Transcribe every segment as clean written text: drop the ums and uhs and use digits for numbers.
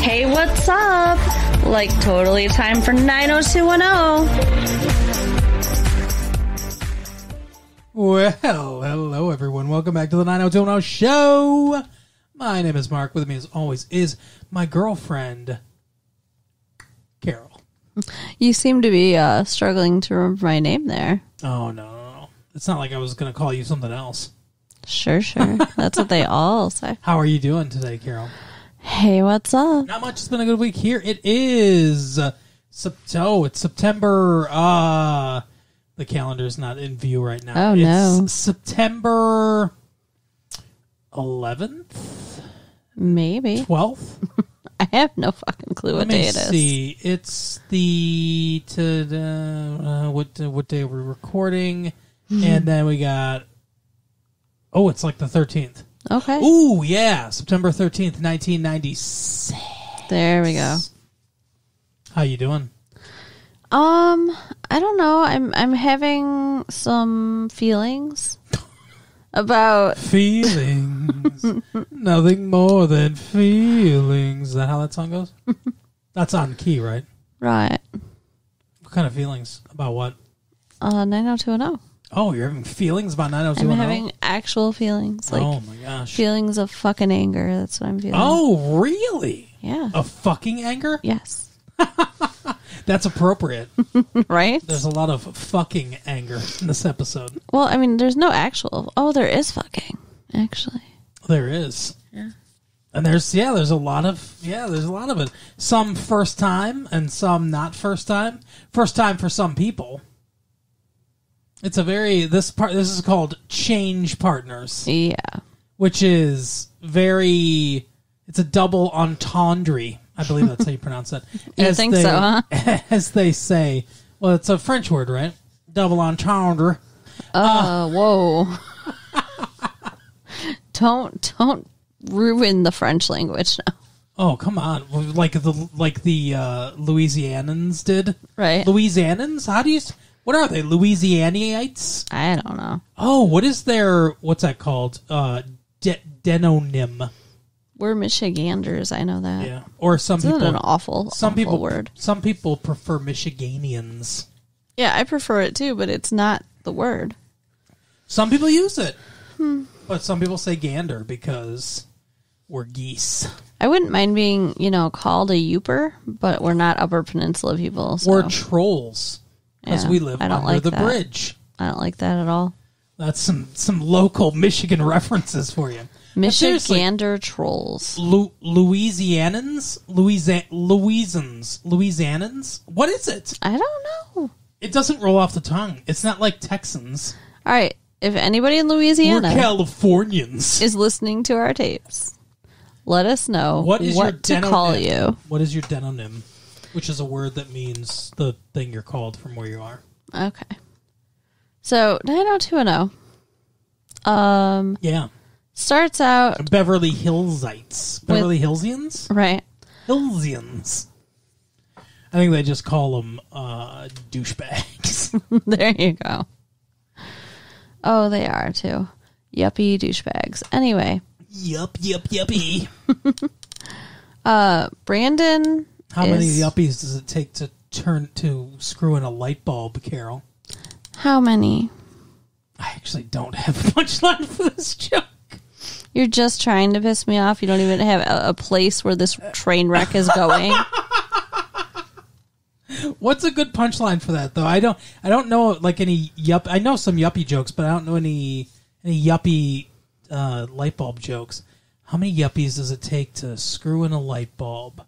Hey, what's up? Like, totally time for 90210. Well, hello everyone. Welcome back to the 90210 show. My name is Mark. With me as always is my girlfriend, Carol. You seem to be struggling to remember my name there. Oh, no. It's not like I was going to call you something else. Sure. That's what they all say. How are you doing today, Carol? Hey, what's up? Not much. It's been a good week here. It is it's September. The calendar's not in view right now. Oh, no. It's September 11th? Maybe. 12th? I have no fucking clue what day it is. Let me see. It's the what day we're recording, and then we got. Oh, it's like the 13th. Okay. Ooh, yeah, September 13th, 1996. There we go. How you doing? I don't know. I'm having some feelings about Feelings, nothing more than feelings. Is that how that song goes? That's on key, right? right. What kind of feelings about what? 90210. Oh, you're having feelings about I'm 90210? having actual feelings, like oh my gosh! feelings of fucking anger. That's what I'm feeling. Oh, really? Yeah. A fucking anger? Yes. That's appropriate. Right? There's a lot of fucking anger in this episode. Well, I mean, there's no actual. Oh, there is fucking, actually. There is. Yeah. And there's a lot of it. Some first time and some not first time. First time for some people. It's this is called change partners, Yeah. which is it's a double entendre. I believe that's how you pronounce it. You think so, huh? As they say. Well, it's a French word, right? Double entendre. Whoa. Don't ruin the French language now. Oh, come on. Like the Louisianans did. Right. Louisianans? What are they? Louisianites? I don't know. Oh, what's that called? Denonym. We're Michiganders, I know that. Yeah. Or some Isn't people it an awful word? Some people prefer Michiganians. Yeah, I prefer it too, but it's not the word. Some people use it. But some people say gander because we're geese. I wouldn't mind being, called a Yooper, but we're not Upper Peninsula people. So. We're trolls. Because we live under the bridge. I don't like that at all. That's some local Michigan references for you. Michigander trolls. Louisianans? Louisianans? What is it? I don't know. It doesn't roll off the tongue. It's not like Texans. All right. If anybody in Louisiana We're Californians. is listening to our tapes, let us know what to call you. What is your denonym? Which is a word that means the thing you're called from where you are. Okay. So, 90210. Yeah. Starts out... Beverly Hillsites. Beverly Hillsians? Right. Hillsians. I think they just call them douchebags. There you go. Oh, they are, too. Yuppie douchebags. Anyway. Yuppie. Brandon... How many yuppies does it take to screw in a light bulb, Carol? How many? I actually don't have a punchline for this joke. You're just trying to piss me off. You don't even have a place where this train wreck is going. What's a good punchline for that, though? I don't know like any I know some yuppie jokes, but I don't know any yuppie light bulb jokes. How many yuppies does it take to screw in a light bulb?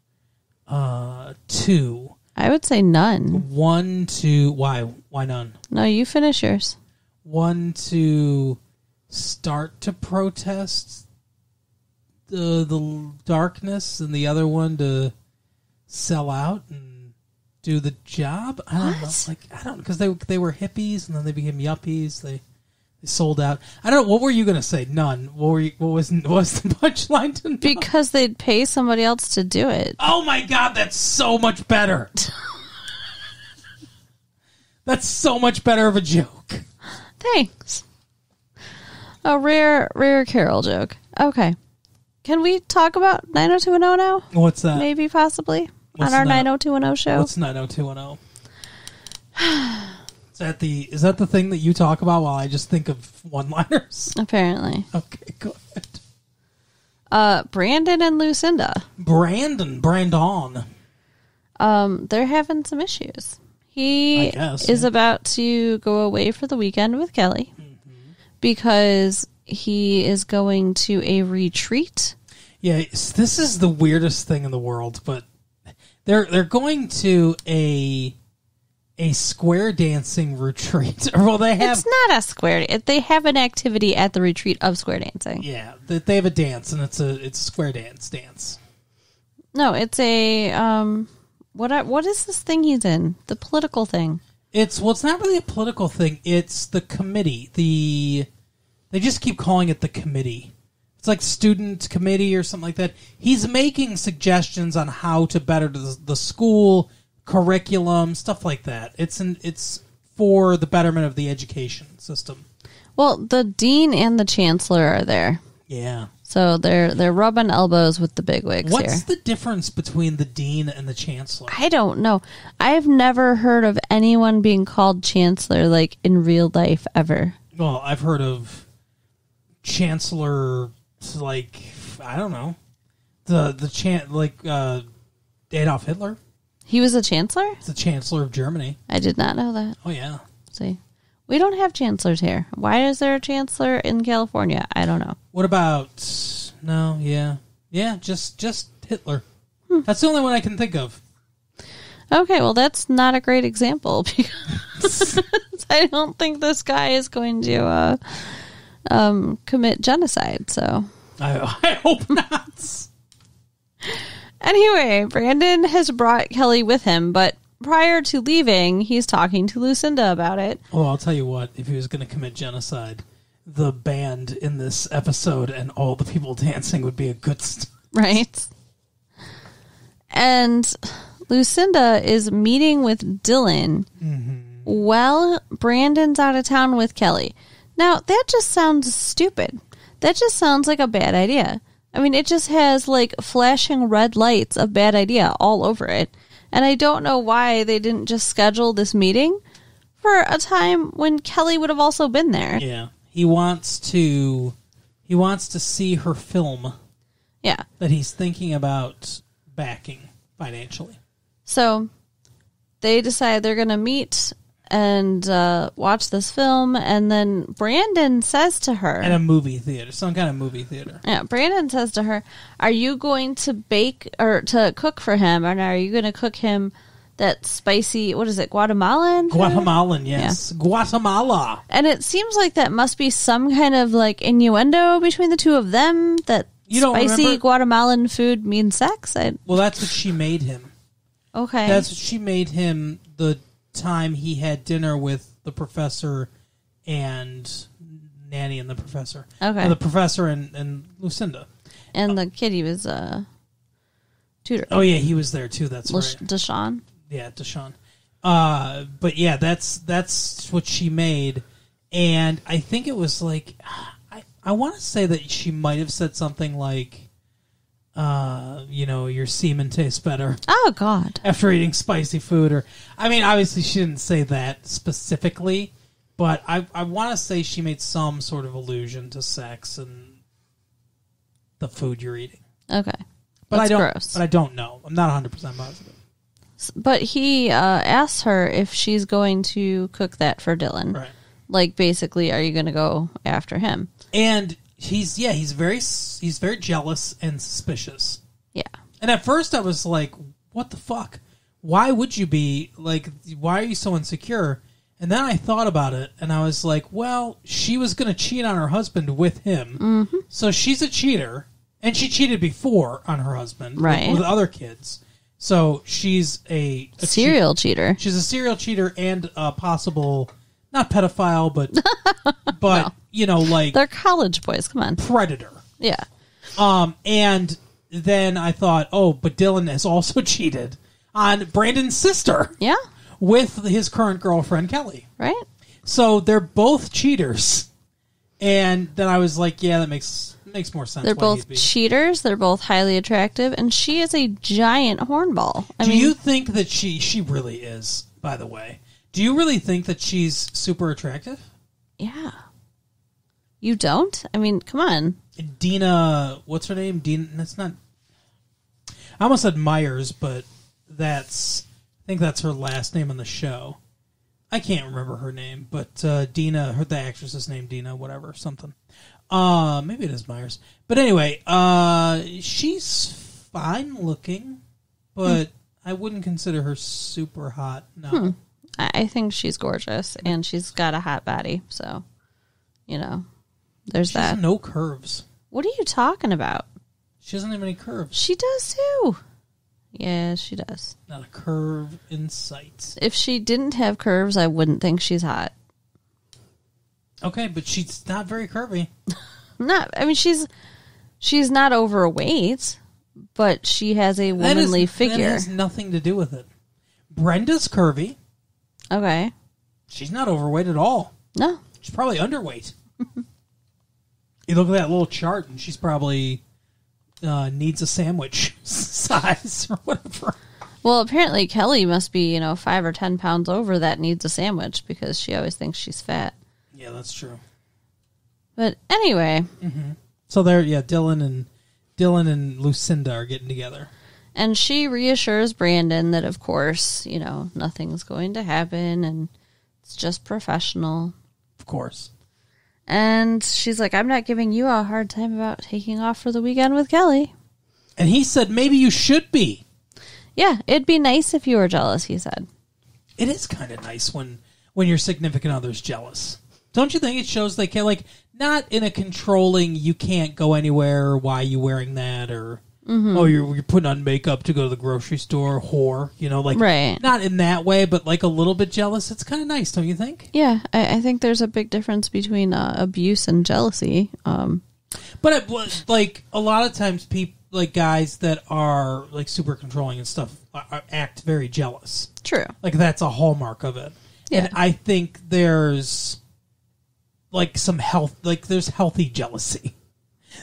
2. I would say none. 1, 2. Why none? No, you finish yours. 1 to start to protest the darkness, and the other one to sell out and do the job. I don't know. I don't, because they were hippies and then they became yuppies. They sold out. I don't know. What were you going to say? None. What was the punchline to none? Because they'd pay somebody else to do it. Oh my God, that's so much better. That's so much better of a joke. Thanks. A rare Carol joke. Okay. Can we talk about 90210 now? What's that? Maybe, possibly, What's on our that? 90210 show? What's 90210? Is that the thing that you talk about while I just think of one-liners? Apparently. Okay, go ahead. Brandon and Lucinda. Brandon. They're having some issues. He I guess, is yeah. about to go away for the weekend with Kelly because he is going to a retreat. Yeah, this is the weirdest thing in the world, but they're going to a square dancing retreat. Well, they have. It's not a square. They have an activity at the retreat of square dancing. Yeah, they have a dance, and it's a square dance. No, it's a what is this thing he's in? The political thing. It's not really a political thing. It's the committee. They just keep calling it the committee. It's like student committee or something like that. He's making suggestions on how to better the school curriculum, stuff like that. It's for the betterment of the education system. Well, the dean and the chancellor are there, Yeah. so they're rubbing elbows with the bigwigs here. What's the difference between the dean and the chancellor? I don't know. I've never heard of anyone being called chancellor like in real life ever. Well, I've heard of chancellor, like, I don't know, Adolf Hitler. He was a chancellor? He's the chancellor of Germany. I did not know that. Oh yeah. See, we don't have chancellors here. Why is there a chancellor in California? I don't know. What about just Hitler. That's the only one I can think of. Okay, well, that's not a great example because I don't think this guy is going to commit genocide. So I hope not. anyway, Brandon has brought Kelly with him, but prior to leaving, he's talking to Lucinda about it. Well, I'll tell you what, if he was going to commit genocide, the band in this episode and all the people dancing would be a good Right. And Lucinda is meeting with Dylan while Brandon's out of town with Kelly. Now, that just sounds stupid. That just sounds like a bad idea. I mean, it just has like flashing red lights of bad idea all over it. And I don't know why they didn't just schedule this meeting for a time when Kelly would have also been there. Yeah. He wants to see her film Yeah. that he's thinking about backing financially. So they decide they're going to meet and watch this film. And then Brandon says to her... At a movie theater. Some kind of movie theater. Yeah, Brandon says to her, are you going to bake or to cook for him? Or are you going to cook him that spicy, what is it, Guatemalan food? Guatemalan, yes. Yeah. Guatemala. And it seems like that must be some kind of like innuendo between the two of them, that you don't spicy remember? Guatemalan food means sex? Well, that's what she made him. Okay. That's what she made him the time he had dinner with the professor and Nanny and the professor. Okay. The professor and Lucinda. And the kid he was tutor. Oh, yeah, he was there too. That's right. Deshaun. Yeah, Deshaun. But yeah, that's what she made. And I think it was like, I want to say that she might have said something like, your semen tastes better. Oh, God. After eating spicy food. Or, I mean, obviously she didn't say that specifically, but I want to say she made some sort of allusion to sex and the food you're eating. Okay. But That's I don't. gross. But I don't know. I'm not 100% positive. But he asks her if she's going to cook that for Dylan. Right. Like, basically, are you going to go after him? And he's very jealous and suspicious. Yeah. And at first I was like, what the fuck? Why would you be like, why are you so insecure? And then I thought about it and I was like, well, she was going to cheat on her husband with him. Mm-hmm. So she's a cheater, and she cheated before on her husband, right, with other kids. So she's a serial cheater. She's a serial cheater and a possible, not pedophile, but no. like they're college boys. Come on, predator. Yeah. And then I thought, oh, but Dylan has also cheated on Brandon's sister. Yeah. With his current girlfriend Kelly. Right. So they're both cheaters. And then I was like, yeah, that makes makes more sense. They're why both he'd be. cheaters. They're both highly attractive, and she is a giant hornball. Do you think that she really is, by the way? Do you really think that she's super attractive? Yeah. You don't? I mean, come on. Dina, what's her name? Dina, that's not... I almost said Myers, but I think that's her last name on the show. I can't remember her name, but Dina, the actress's name, Dina, whatever, something. Maybe it is Myers. But anyway, she's fine looking, but I wouldn't consider her super hot, no. I think she's gorgeous, and she's got a hot body, so, there's She that. has no curves. What are you talking about? She doesn't have any curves. She does, too. Yeah, she does. Not a curve in sight. If she didn't have curves, I wouldn't think she's hot. Okay, but she's not very curvy. She's not overweight, but she has a womanly figure. That has nothing to do with it. Brenda's curvy. Okay. She's not overweight at all. No. She's probably underweight. You look at that little chart, and she's probably needs a sandwich size or whatever. Well, apparently Kelly must be, 5 or 10 pounds over that needs a sandwich because she always thinks she's fat. Yeah, that's true. But anyway. So there, yeah, Dylan and Lucinda are getting together. And she reassures Brandon that, of course, nothing's going to happen and it's just professional. Of course. And she's like, I'm not giving you a hard time about taking off for the weekend with Kelly. And he said, maybe you should be. Yeah, it'd be nice if you were jealous, he said. It is kind of nice when your significant other's jealous. Don't you think it shows they care? Like, not in a controlling, you can't go anywhere, or why are you wearing that, or, oh, you're putting on makeup to go to the grocery store, whore, Right. Not in that way, but like a little bit jealous. It's kind of nice, don't you think? Yeah, I think there's a big difference between abuse and jealousy. But like a lot of times, people like guys that are like super controlling and stuff act very jealous. True. Like that's a hallmark of it. Yeah. And I think there's like there's healthy jealousy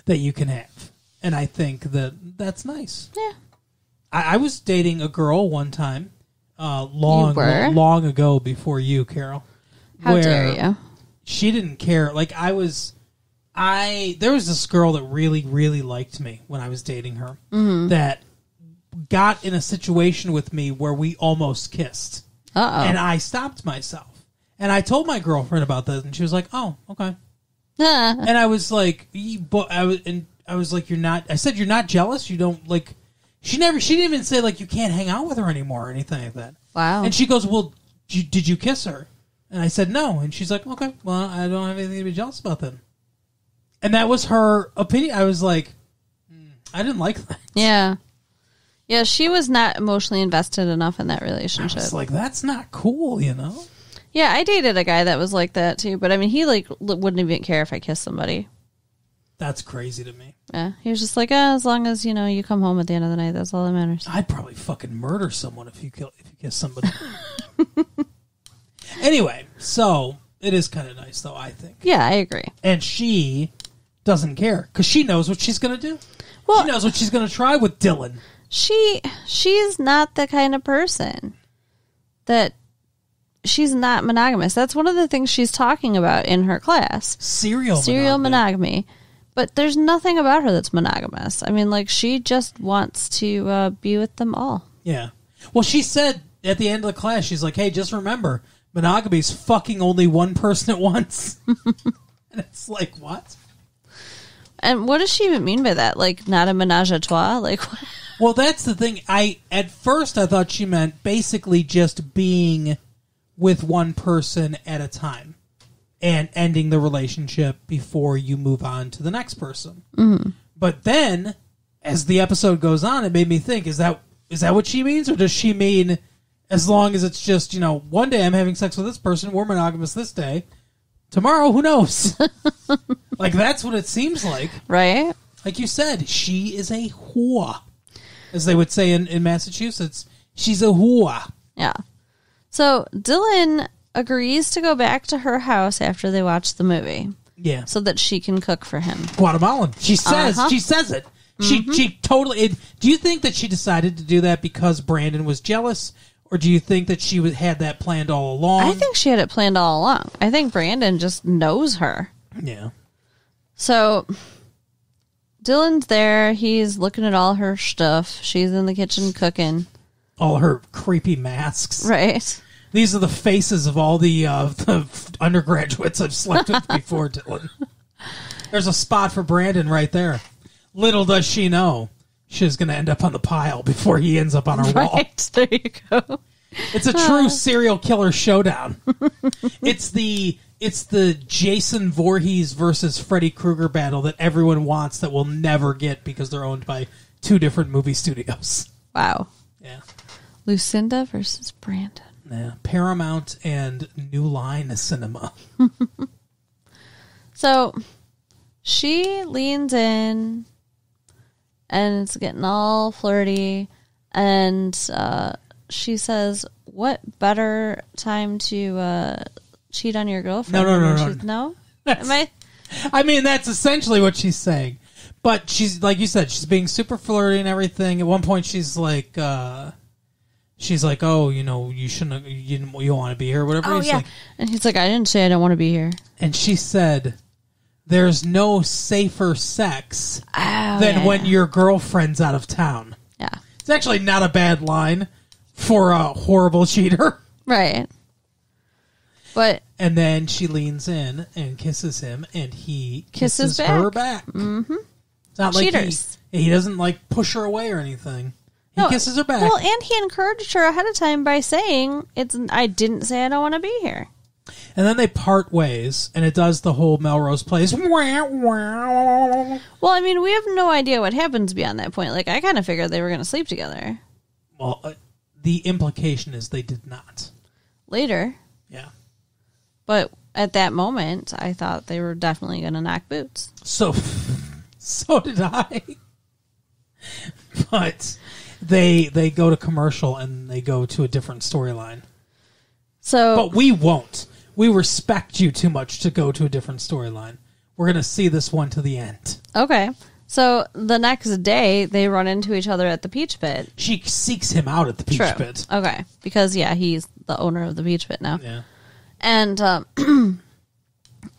that you can have, and I think that's nice. Yeah. I was dating a girl one time, long ago before you, Carol. How dare you? She didn't care. Like there was this girl that really, really liked me when I was dating her. That got in a situation with me where we almost kissed. Uh-oh. And I stopped myself. And I told my girlfriend about this, and she was like, "Oh, okay." And I was like, I was like, "You're not." I said, "You're not jealous. You don't like." She didn't even say like you can't hang out with her anymore or anything like that. Wow. And she goes, "Well, did you kiss her?" And I said, "No." And she's like, "Okay, well, I don't have anything to be jealous about then." And that was her opinion. I was like, I didn't like that. Yeah. Yeah, she was not emotionally invested enough in that relationship. It's like, that's not cool, Yeah, I dated a guy that was like that too, but I mean, he wouldn't even care if I kissed somebody. That's crazy to me. Yeah, he was just like, as long as you come home at the end of the night, that's all that matters. I'd probably fucking murder someone if you kiss somebody. Anyway, so it is kind of nice, though, I think. Yeah, I agree. And she doesn't care because she knows what she's going to do. Well, she knows what she's going to try with Dylan. She's not the kind of person that she's not monogamous. That's one of the things she's talking about in her class. Serial monogamy. But there's nothing about her that's monogamous. I mean, like, she just wants to be with them all. Yeah. Well, she said at the end of the class, she's like, hey, just remember, monogamy is fucking only one person at once. And it's like, what? And what does she even mean by that? Like, not a menage a trois? Like, what? Well, that's the thing. At first, I thought she meant basically just being with one person at a time and ending the relationship before you move on to the next person. Mm-hmm. But then, as the episode goes on, it made me think, is that what she means? Or does she mean as long as it's just, one day I'm having sex with this person, we're monogamous this day, tomorrow, who knows? Like, that's what it seems like. Right? Like you said, she is a whore. As they would say in Massachusetts, she's a whore. Yeah. So Dylan agrees to go back to her house after they watch the movie. Yeah. so that she can cook for him. Guatemalan. She says Uh-huh. she says it. She totally. Do you think that she decided to do that because Brandon was jealous, or do you think that she had that planned all along? I think she had it planned all along. I think Brandon just knows her. Yeah. So Dylan's there. He's looking at all her stuff. She's in the kitchen cooking. All her creepy masks. Right. These are the faces of all the undergraduates I've slept with before, Dylan. There's a spot for Brandon right there. Little does she know she's going to end up on the pile before he ends up on her wall. Right. There you go. It's a true serial killer showdown. It's the Jason Voorhees versus Freddy Krueger battle that everyone wants that we'll never get because they're owned by two different movie studios. Wow. Yeah. Lucinda versus Brandon. Yeah. Paramount and New Line Cinema. So she leans in and it's getting all flirty, and she says, what better time to cheat on your girlfriend? No. Am I? I mean, that's essentially what she's saying. But she's, like you said, she's being super flirty and everything. At one point, she's like, oh, you know, you shouldn't, you want to be here or whatever. Oh, He's yeah. like, And he's like, I didn't say I don't want to be here. and she said, there's no safer sex Oh, than yeah. when your girlfriend's out of town. Yeah. It's actually not a bad line for a horrible cheater. Right. But And then she leans in and kisses him, and he Kisses her back. back. Mm-hmm. It's not like Cheaters. he doesn't like push her away or anything. He No, kisses her back. Well, and he encouraged her ahead of time by saying, I didn't say I don't want to be here. And then they part ways, and it does the whole Melrose Place. Wah, wah. Well, I mean, we have no idea what happens beyond that point. Like, I kind of figured they were going to sleep together. Well, the implication is they did not. Later. Yeah. But at that moment, I thought they were definitely going to knock boots. So did I. But they go to commercial, and they go to a different storyline. So, But we won't. We respect you too much to go to a different storyline. We're going to see this one to the end. okay. So the next day, they run into each other at the Peach Pit. She seeks him out at the Peach True. Pit. Okay. Because, yeah, he's the owner of the Peach Pit now. Yeah. And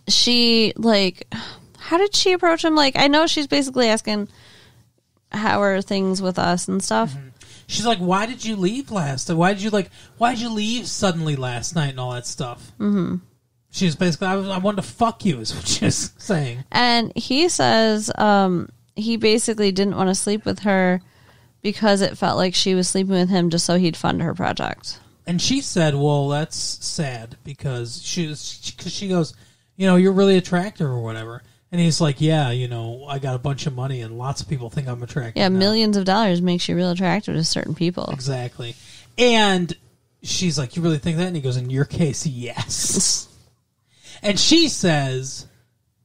she, like, how did she approach him? Like, I know she's basically asking, how are things with us and stuff? Mm-hmm. She's like, why did you leave last? Why'd you leave suddenly last night and all that stuff? Mm-hmm. She's basically, I wanted to fuck you, is what she's saying. And he says he basically didn't want to sleep with her because it felt like she was sleeping with him just so he'd fund her project. And she said, well, that's sad because she goes, you know, you're really attractive or whatever. And he's like, yeah, you know, I got a bunch of money and lots of people think I'm attractive. Yeah, now. millions of dollars makes you real attractive to certain people. Exactly. And she's like, you really think that? And he goes, in your case, yes. And she says,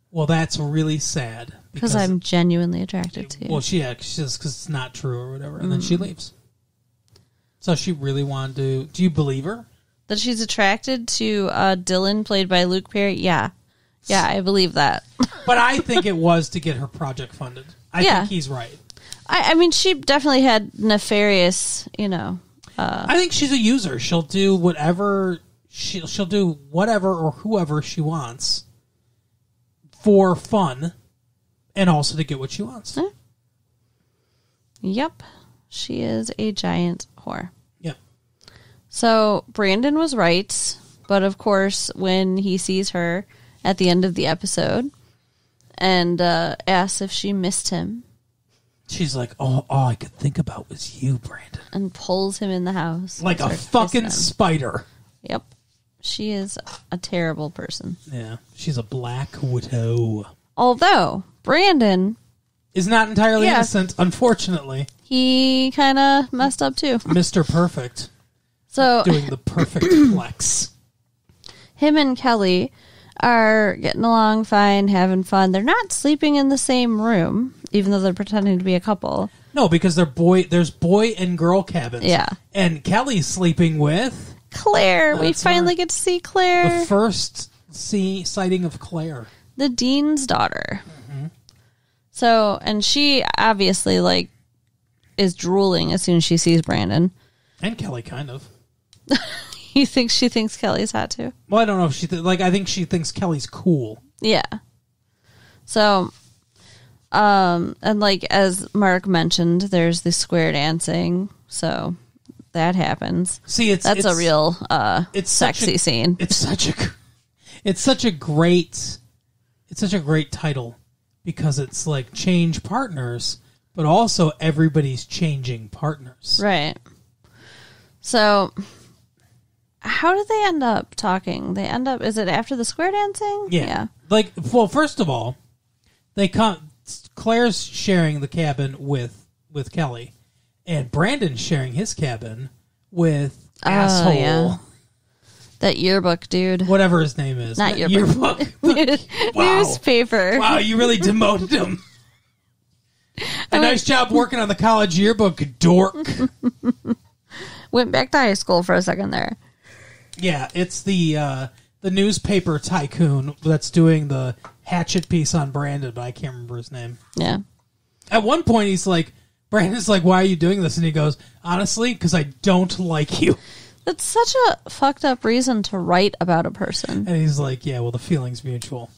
well, that's really sad. Because I'm genuinely attracted to you. Well, she says, because it's not true or whatever. And then she leaves. So she really wanted to... Do you believe her? That she's attracted to Dylan, played by Luke Perry? Yeah. Yeah, I believe that. But I think it was to get her project funded. I think he's right. I mean, she definitely had nefarious, you know... I think she's a user. She'll do whatever... She'll do whatever or whoever she wants for fun and also to get what she wants. Yep. She is a giant whore. Yep. So Brandon was right, but of course, when he sees her at the end of the episode and asks if she missed him, she's like, all I could think about was you, Brandon. and pulls him in the house. Like a Starts fucking kissing him. spider. Yep. She is a terrible person. Yeah. She's a black widow. Although, Brandon, Is not entirely Yeah. innocent, unfortunately. he kind of messed up too. Mr. Perfect. So Doing the perfect plex. him and Kelly are getting along fine, having fun. They're not sleeping in the same room, even though they're pretending to be a couple. No, because there's boy and girl cabins. Yeah. And Kelly's sleeping with Claire. We That's finally right. get to see Claire. the first sighting of Claire. the dean's daughter. So, and she obviously, like, is drooling as soon as she sees Brandon. And Kelly, kind of. You think she thinks Kelly's hot, too? Well, I don't know if she... I think she thinks Kelly's cool. Yeah. So, and, like, as Mark mentioned, there's the square dancing, so that happens. See, That's a real sexy scene. It's such a great title because it's like change partners, but also everybody's changing partners. Right. So, how did they end up talking? Is it after the square dancing? Yeah. Like, well, first of all, Claire's sharing the cabin with Kelly, and Brandon's sharing his cabin with asshole. Yeah. That yearbook dude. Whatever his name is. Not yearbook. Wow. Newspaper. Wow, you really demoted him. Nice job working on the college yearbook, dork. Went back to high school for a second there. Yeah, it's the newspaper tycoon that's doing the hatchet piece on Brandon, but I can't remember his name. Yeah. At one point, Brandon's like, why are you doing this? And he goes, honestly, because I don't like you. That's such a fucked up reason to write about a person. And he's like, yeah, well, the feeling's mutual.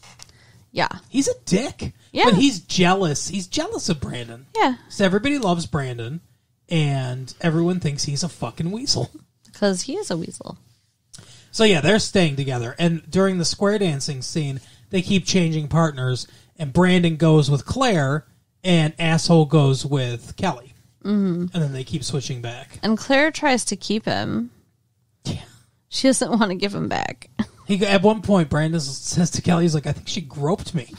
Yeah. He's a dick. Yeah. But he's jealous. He's jealous of Brandon. Yeah. So everybody loves Brandon, and everyone thinks he's a fucking weasel. Because he is a weasel. So yeah, they're staying together. And during the square dancing scene, they keep changing partners, and Brandon goes with Claire, and asshole goes with Kelly. Mm-hmm. And then they keep switching back. And Claire tries to keep him. Yeah. She doesn't want to give him back. At one point, Brandon says to Kelly, he's like, I think she groped me.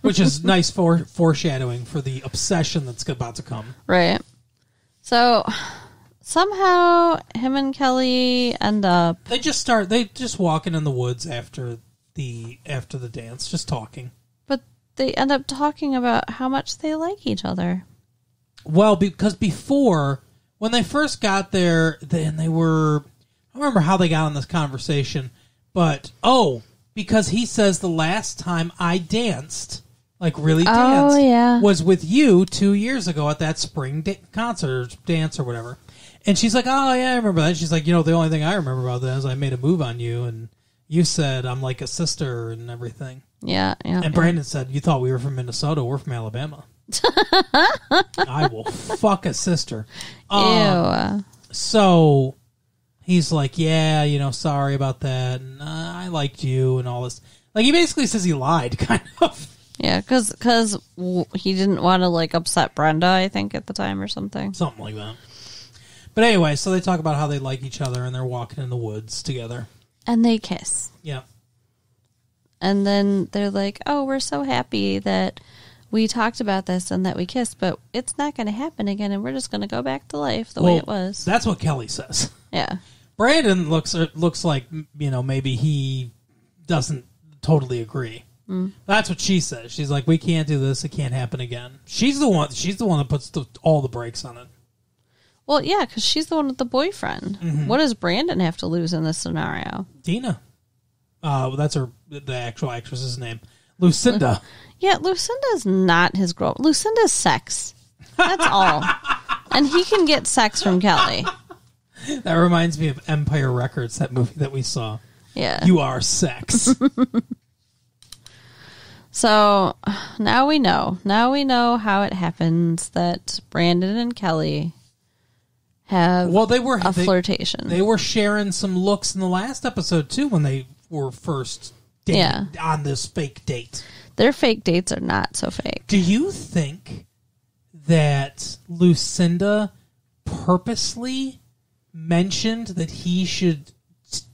Which is nice foreshadowing for the obsession that's about to come. Right. So, somehow, him and Kelly end up... They just walking in the woods after the dance, just talking. But they end up talking about how much they like each other. Well, because before, when they first got there, then they were... I don't remember how they got on this conversation, but, because he says the last time I danced, like really danced, was with you 2 years ago at that spring concert, dance or whatever. And she's like, oh, yeah, I remember that. She's like, the only thing I remember about that is I made a move on you, and you said I'm like a sister and everything. Yeah. And Brandon said, you thought we were from Minnesota, we're from Alabama. I will fuck a sister. Ew. So... he's like, yeah, sorry about that, and I liked you, and all this. Like, he basically says he lied, kind of. Yeah, because he didn't want to, like, upset Brenda, I think, at the time or something. Something like that. But anyway, so they talk about how they like each other, and they're walking in the woods together. And they kiss. Yeah. And then they're like, oh, we're so happy that we talked about this and that we kissed, but it's not going to happen again, and we're just going to go back to life the way it was. That's what Kelly says. Yeah. Brandon looks like, maybe he doesn't totally agree. That's what she says. She's like, we can't do this. It can't happen again. She's the one that puts all the brakes on it. Well, yeah, because she's the one with the boyfriend. Mm-hmm. What does Brandon have to lose in this scenario? Dina. That's the actual actress's name. Lucinda. Yeah, Lucinda's not his girl. Lucinda's sex. That's all. And he can get sex from Kelly. That reminds me of Empire Records, that movie that we saw. Yeah. You are sex. So now we know. Now we know how it happens that Brandon and Kelly have a flirtation. They were sharing some looks in the last episode, too, when they were first dating on this fake date. Their fake dates are not so fake. Do you think that Lucinda purposely mentioned that he should,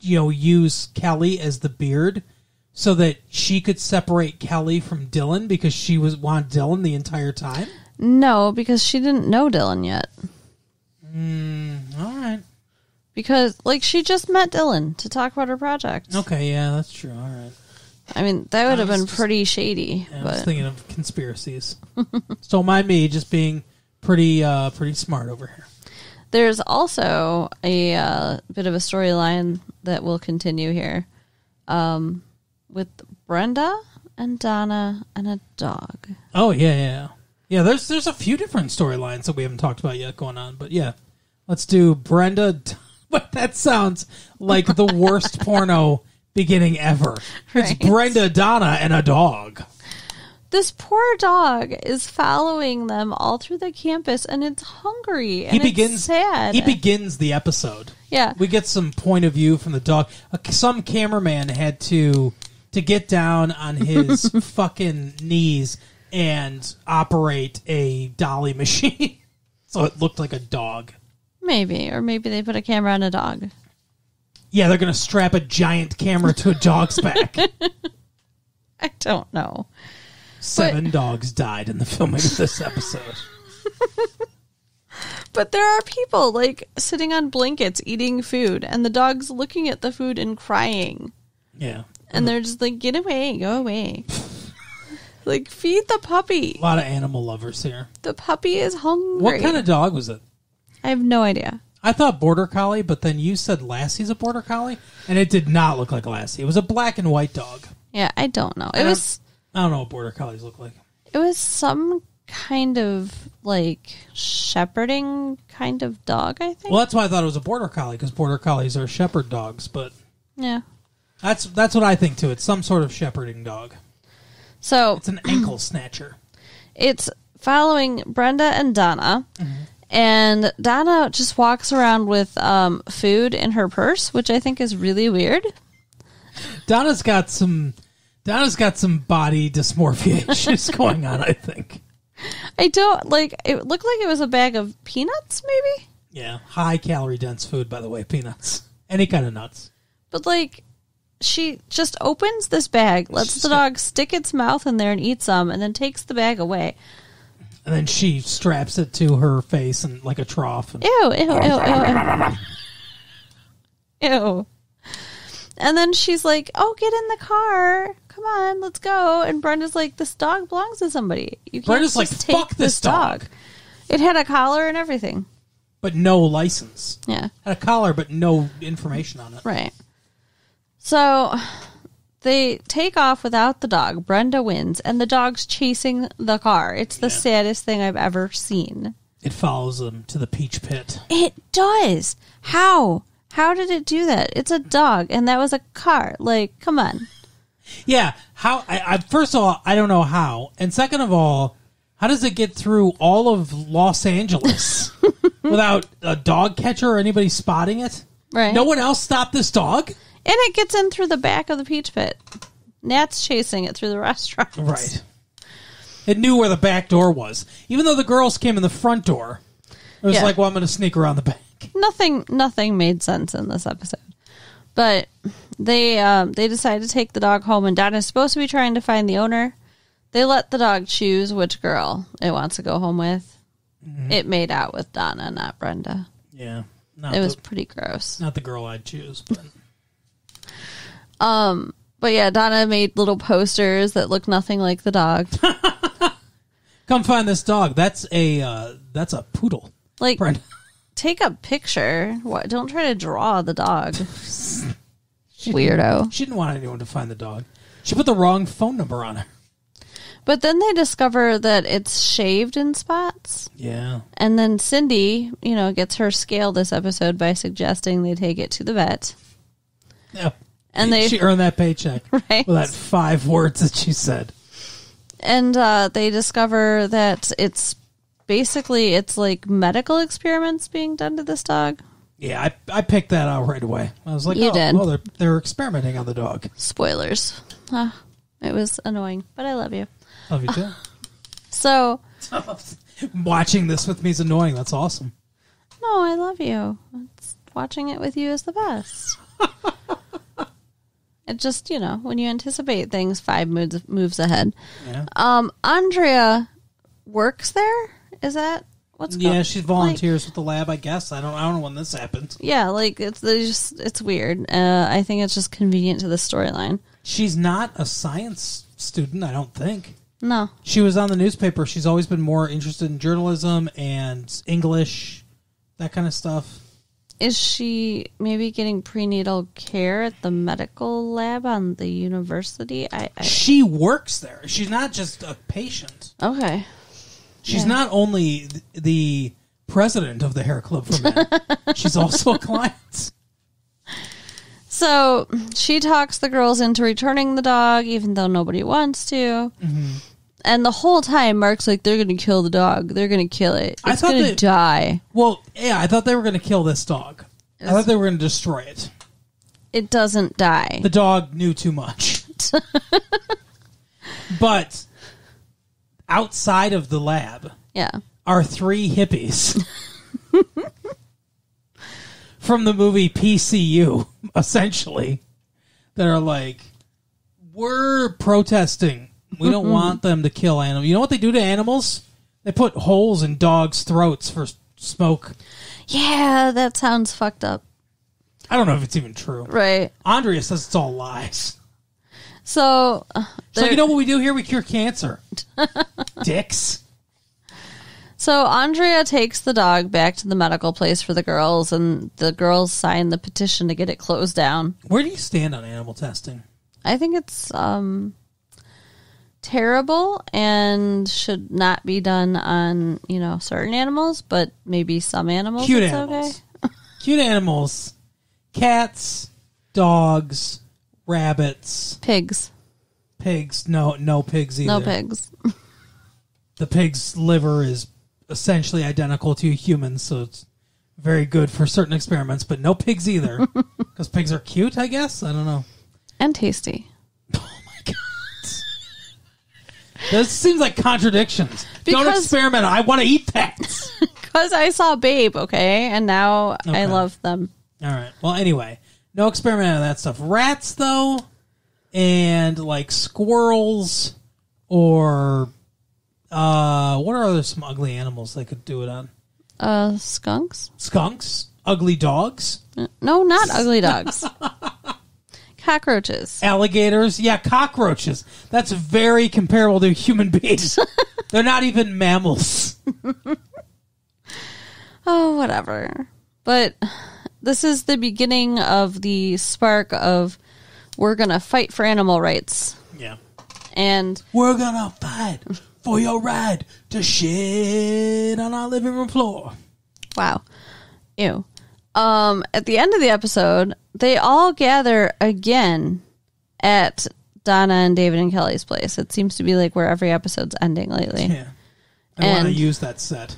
use Kelly as the beard so that she could separate Kelly from Dylan because she wanted Dylan the entire time? No, because she didn't know Dylan yet. All right. Because, she just met Dylan to talk about her project. Okay, yeah, that's true. All right. I mean, that would have been pretty shady. Yeah, I was thinking of conspiracies. So don't mind me just being pretty smart over here. There's also a bit of a storyline that will continue here with Brenda and Donna and a dog. Oh, yeah. Yeah, there's a few different storylines that we haven't talked about yet going on. But yeah, let's do Brenda. But that sounds like the worst porno beginning ever. It's Right. Brenda, Donna, and a dog. This poor dog is following them all through the campus, and it's hungry, and it's sad. He begins the episode. Yeah. We get some point of view from the dog. Some cameraman had to get down on his fucking knees and operate a dolly machine so it looked like a dog. Maybe, or maybe they put a camera on a dog. Yeah, they're going to strap a giant camera to a dog's back. I don't know. 7 dogs died in the filming of this episode. But there are people, like, sitting on blankets eating food, and the dog's looking at the food and crying. Yeah. And they're just like, get away, go away. Like, feed the puppy. A lot of animal lovers here. The puppy is hungry. What kind of dog was it? I have no idea. I thought Border Collie, but then you said Lassie's a Border Collie, and it did not look like Lassie. It was a black and white dog. Yeah, I don't know. I don't know what Border Collies look like. It was some kind of, like, shepherding kind of dog, I think. Well, that's why I thought it was a Border Collie, because Border Collies are shepherd dogs, but Yeah. that's what I think, too. It's some sort of shepherding dog. So It's an ankle snatcher. it's following Brenda and Donna. And Donna just walks around with food in her purse, which I think is really weird. Donna's got some body dysmorphia issues going on, I think. I don't, like, it looked like it was a bag of peanuts, maybe? Yeah. High calorie dense food, by the way, peanuts. Any kind of nuts. But, like, she just opens this bag, lets the dog stick its mouth in there and eat some, and then takes the bag away. And then she straps it to her face and like a trough. And Ew, ew, ew, ew, ew. Ew. And then she's like, oh, get in the car. Come on, let's go. And Brenda's like, this dog belongs to somebody. You can't Brenda's just like, take fuck this dog. It had a collar and everything. But no license. Yeah, Had a collar, but no information on it. right. So they take off without the dog. Brenda wins, and the dog's chasing the car. It's the saddest thing I've ever seen. It follows them to the peach pit. It does. How? How did it do that? It's a dog, and that was a car. Like, come on. Yeah. How? First of all, I don't know how. And second of all, how does it get through all of Los Angeles without a dog catcher or anybody spotting it? Right. No one else stopped this dog? And it gets in through the back of the peach pit. Nat's chasing it through the restaurant. Right. It knew where the back door was. Even though the girls came in the front door, it was Yeah. like, well, I'm going to sneak around the back. Nothing made sense in this episode. But they decide to take the dog home, and Donna's supposed to be trying to find the owner. They let the dog choose which girl it wants to go home with. Mm-hmm. It made out with Donna, not Brenda. Yeah. It was pretty gross. Not the girl I'd choose, but... But yeah, Donna made little posters that look nothing like the dog. Come find this dog. That's a poodle. Like, Brenda. take a picture. Don't try to draw the dog. Weirdo. She didn't want anyone to find the dog. She put the wrong phone number on her. But then they discover that it's shaved in spots. Yeah. And then Cindy, gets her scale this episode by suggesting they take it to the vet. Yeah. And she earned that paycheck. Right. With that 5 words that she said. And they discover that it's like medical experiments being done to this dog. Yeah, I picked that out right away. I was like, You did. well, they're experimenting on the dog. Spoilers. It was annoying, but I love you. Love you too. So, Watching this with me is annoying. That's awesome. no, I love you. Watching it with you is the best. It just, when you anticipate things 5 moves ahead. Yeah. Andrea works there? Is that what's going on? Yeah, she volunteers with the lab, I guess. I don't know when this happened. Yeah, like it's weird. I think it's just convenient to the storyline. She's not a science student, I don't think. No. She was on the newspaper. She's always been more interested in journalism and English, that kind of stuff. Is she maybe getting prenatal care at the medical lab on the university? She works there. She's not just a patient. Okay. She's not only the president of the Hair Club for Men. She's also a client. So she talks the girls into returning the dog, even though nobody wants to. Mm-hmm. And the whole time, Mark's like, they're going to kill the dog. They're going to kill it. It's going to die. Well, yeah, I thought they were going to kill this dog. I thought they were going to destroy it. It doesn't die. The dog knew too much. But outside of the lab are 3 hippies from the movie PCU, essentially, that are like, we're protesting. We don't want them to kill animals. You know what they do to animals? They put holes in dogs' throats for smoke. Yeah, that sounds fucked up. I don't know if it's even true. Right. Andrea says it's all lies. So, you know what we do here? We cure cancer. Dicks. So Andrea takes the dog back to the medical place for the girls, and the girls sign the petition to get it closed down. Where do you stand on animal testing? I think it's terrible and should not be done on, certain animals, but maybe some animals. Cute animals. Okay. Cute animals. Cats, dogs, rabbits. Pigs. Pigs. No pigs either. No pigs. The pig's liver is essentially identical to humans, so it's very good for certain experiments, but no pigs either. Because pigs are cute, I guess? I don't know. And tasty. Oh my God. This seems like contradictions. Don't experiment. I want to eat pets. Because I saw Babe, okay? And now I love them. All right. Well, anyway, no experimenting on that stuff. Rats, though, and like squirrels, or what are some ugly animals they could do it on? Skunks. Skunks? Ugly dogs? No, not ugly dogs. Cockroaches. Alligators? Yeah, cockroaches. That's very comparable to human beings. They're not even mammals. Oh, whatever. But this is the beginning of the spark of we're going to fight for animal rights. Yeah. And we're going to fight for your right to shit on our living room floor. Wow. Ew. At the end of the episode, they all gather again at Donna and David and Kelly's place. It seems to be like where every episode's ending lately. Yeah. I want to use that set.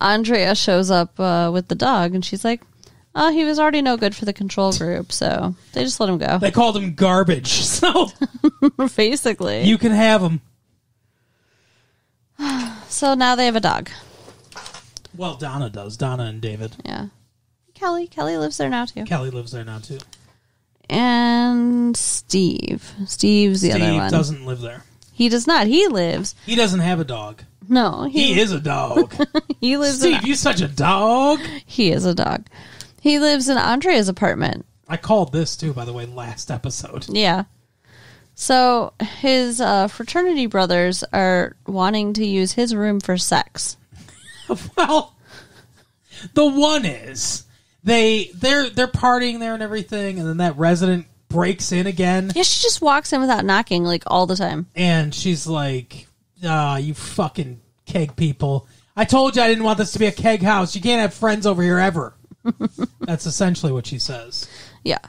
Andrea shows up with the dog, and she's like, oh, he was already no good for the control group, so they just let him go. They called him garbage, so basically. You can have him. So now they have a dog. Well, Donna does. Donna and David. Yeah. Kelly lives there now, too. Kelly lives there now, too. And Steve's the other one. Steve doesn't live there. He does not. He doesn't have a dog. No. He is a dog. He lives Steve, you're such a dog. He is a dog. He lives in Andrea's apartment. I called this, too, by the way, last episode. Yeah. So his fraternity brothers are wanting to use his room for sex. Well, the one is... They're partying there and everything, and then that resident breaks in again. Yeah, she just walks in without knocking, like, all the time. And she's like, you fucking keg people. I told you I didn't want this to be a keg house. You can't have friends over here ever. That's essentially what she says. Yeah.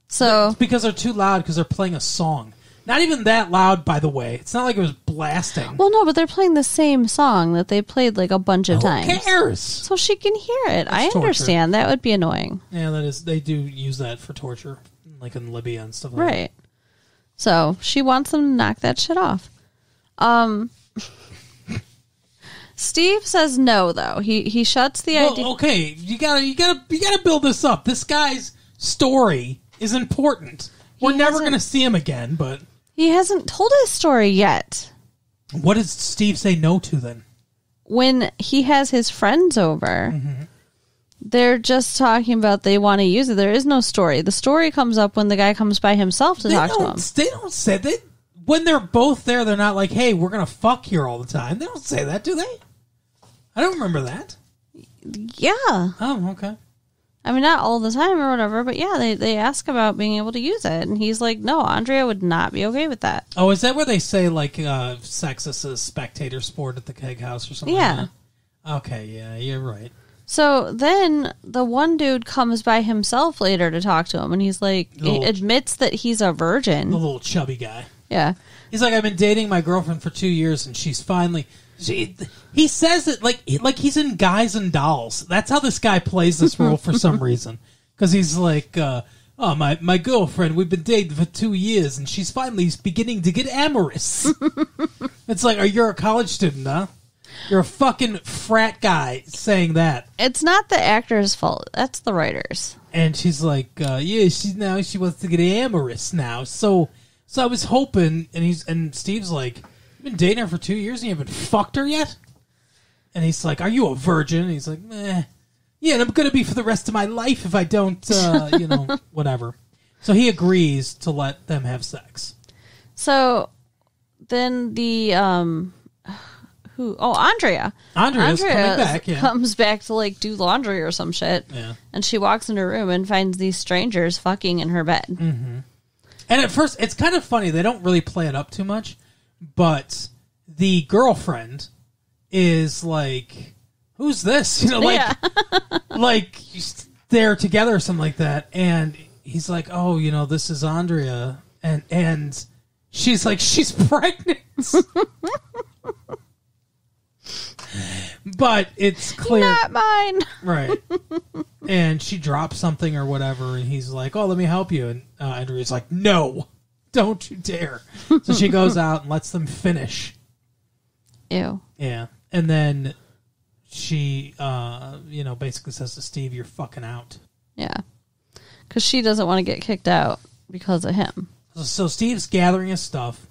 So it's because they're too loud because they're playing a song. Not even that loud, by the way. It's not like it was blasting. Well, no, but they're playing the same song that they played like a bunch of times. Who cares? So she can hear it. That's I understand. Torture. That would be annoying. Yeah, that is. They do use that for torture, like in Libya and stuff like that. Right. So she wants them to knock that shit off. Steve says no, though. He shuts the idea. Okay, you gotta build this up. This guy's story is important. We're never gonna see him again, but he hasn't told his story yet. What does Steve say no to then? When he has his friends over, they're just talking about they want to use it. There is no story. The story comes up when the guy comes by himself to talk to him. They don't say that. When they're both there, they're not like, hey, we're going to fuck here all the time. They don't say that, do they? I don't remember that. Yeah. Oh, okay. I mean, not all the time or whatever, but yeah, they ask about being able to use it. And he's like, no, Andrea would not be okay with that. Oh, is that where they say, like, sex is a spectator sport at the Keg House or something like that? Okay, yeah, you're right. So then the one dude comes by himself later to talk to him, and he's like, he admits that he's a virgin. The little chubby guy. Yeah. He's like, I've been dating my girlfriend for 2 years, and she's finally... he says it like he's in Guys and Dolls. That's how this guy plays this role for some reason. Because he's like, my girlfriend, we've been dating for 2 years, and she's finally beginning to get amorous. It's like, you're a college student, huh? You're a fucking frat guy saying that. It's not the actor's fault. That's the writer's. And she's like, yeah, she wants to get amorous now. So I was hoping, and Steve's like, you've been dating her for 2 years and you haven't fucked her yet? And he's like, are you a virgin? And he's like, meh. Yeah, and I'm going to be for the rest of my life if I don't, whatever. So he agrees to let them have sex. So then Andrea. Andrea's coming back, yeah. Comes back to, like, do laundry or some shit. Yeah. And she walks into her room and finds these strangers fucking in her bed. Mm-hmm. And at first, it's kind of funny. They don't really play it up too much. But the girlfriend is like, who's this? Like they're together or something like that. And he's like, oh, this is Andrea. And she's like, she's pregnant. But it's clear. Not mine. Right. And she drops something or whatever, and he's like, oh, let me help you. And Andrea's like, no, don't you dare. So she goes out and lets them finish. Ew. Yeah. And then she, basically says to Steve, you're fucking out. Yeah. Because she doesn't want to get kicked out because of him. So Steve's gathering his stuff.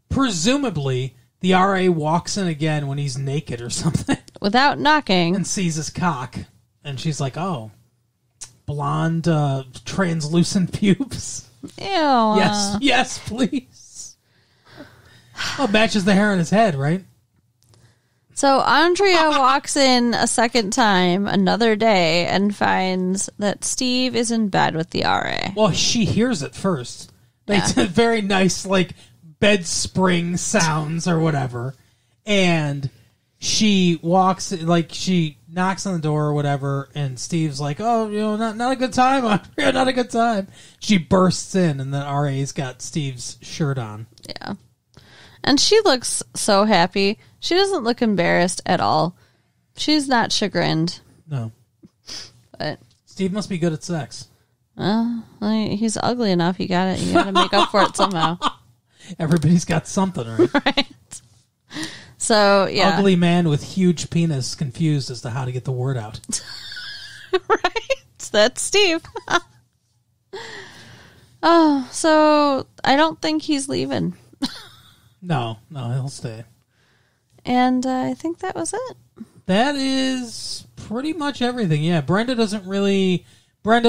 Presumably, the RA walks in again when he's naked or something. Without knocking. And sees his cock. And she's like, oh, blonde, translucent pubes. Ew. Yes, please. Oh, matches the hair on his head, right? So Andrea walks in a second time, another day, and finds that Steve is in bed with the RA. Well, she hears it first. They did very nice, like, bed spring sounds or whatever. And she walks, like, she knocks on the door or whatever, and Steve's like, oh, not a good time, Andrea, not a good time. She bursts in, and the RA's got Steve's shirt on. Yeah. And she looks so happy. She doesn't look embarrassed at all. She's not chagrined. No. But Steve must be good at sex. He's ugly enough. You got to make up for it somehow. Everybody's got something, right? Right. So, yeah. Ugly man with huge penis confused as to how to get the word out. Right. That's Steve. Oh, so I don't think he's leaving. No, he'll stay. And I think that was it. That is pretty much everything. Yeah, Brenda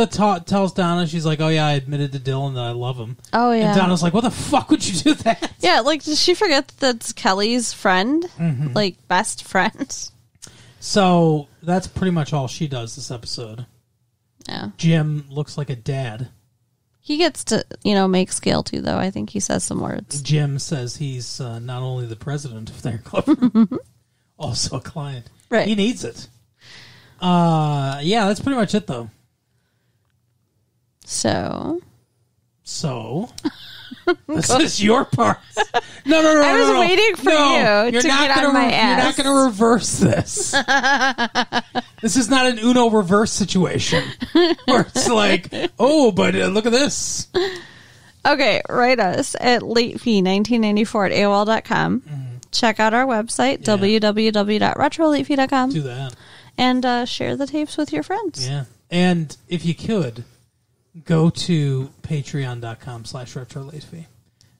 tells Donna, she's like, oh yeah, I admitted to Dylan that I love him. Oh yeah. And Donna's like, what the fuck would you do that? Yeah, like, does she forget that that's Kelly's friend? Mm-hmm. Like, best friend? So, that's pretty much all she does this episode. Yeah. Jim looks like a dad. He gets to, make scale too, though. I think he says some words. Jim says he's not only the president of their club, also a client. Right. He needs it. Yeah, that's pretty much it, though. So this is your part. No. I was waiting for you to get on my ass. You're not going to reverse this. This is not an Uno reverse situation where it's like, oh, but look at this. Okay, write us at latefee1994@AOL.com. Mm-hmm. Check out our website, www.retrolatefee.com. Do that. And share the tapes with your friends. Yeah. And if you could, go to patreon.com/retrolatefee.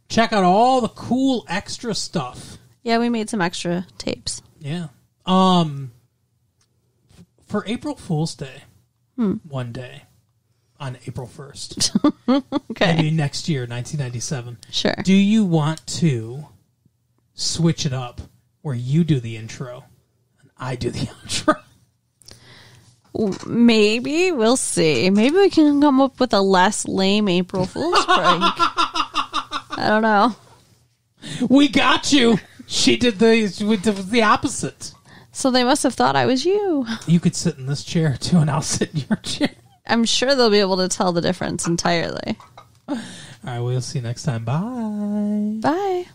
Check out all the cool extra stuff. Yeah, we made some extra tapes. Yeah. For April Fool's Day, one day, on April 1st. Okay. Maybe next year, 1997. Sure. Do you want to switch it up where you do the intro and I do the outro? Maybe. We'll see. Maybe we can come up with a less lame April Fool's prank. I don't know. We got you. She did the opposite. So they must have thought I was you. You could sit in this chair, too, and I'll sit in your chair. I'm sure they'll be able to tell the difference entirely. All right, we'll see you next time. Bye. Bye.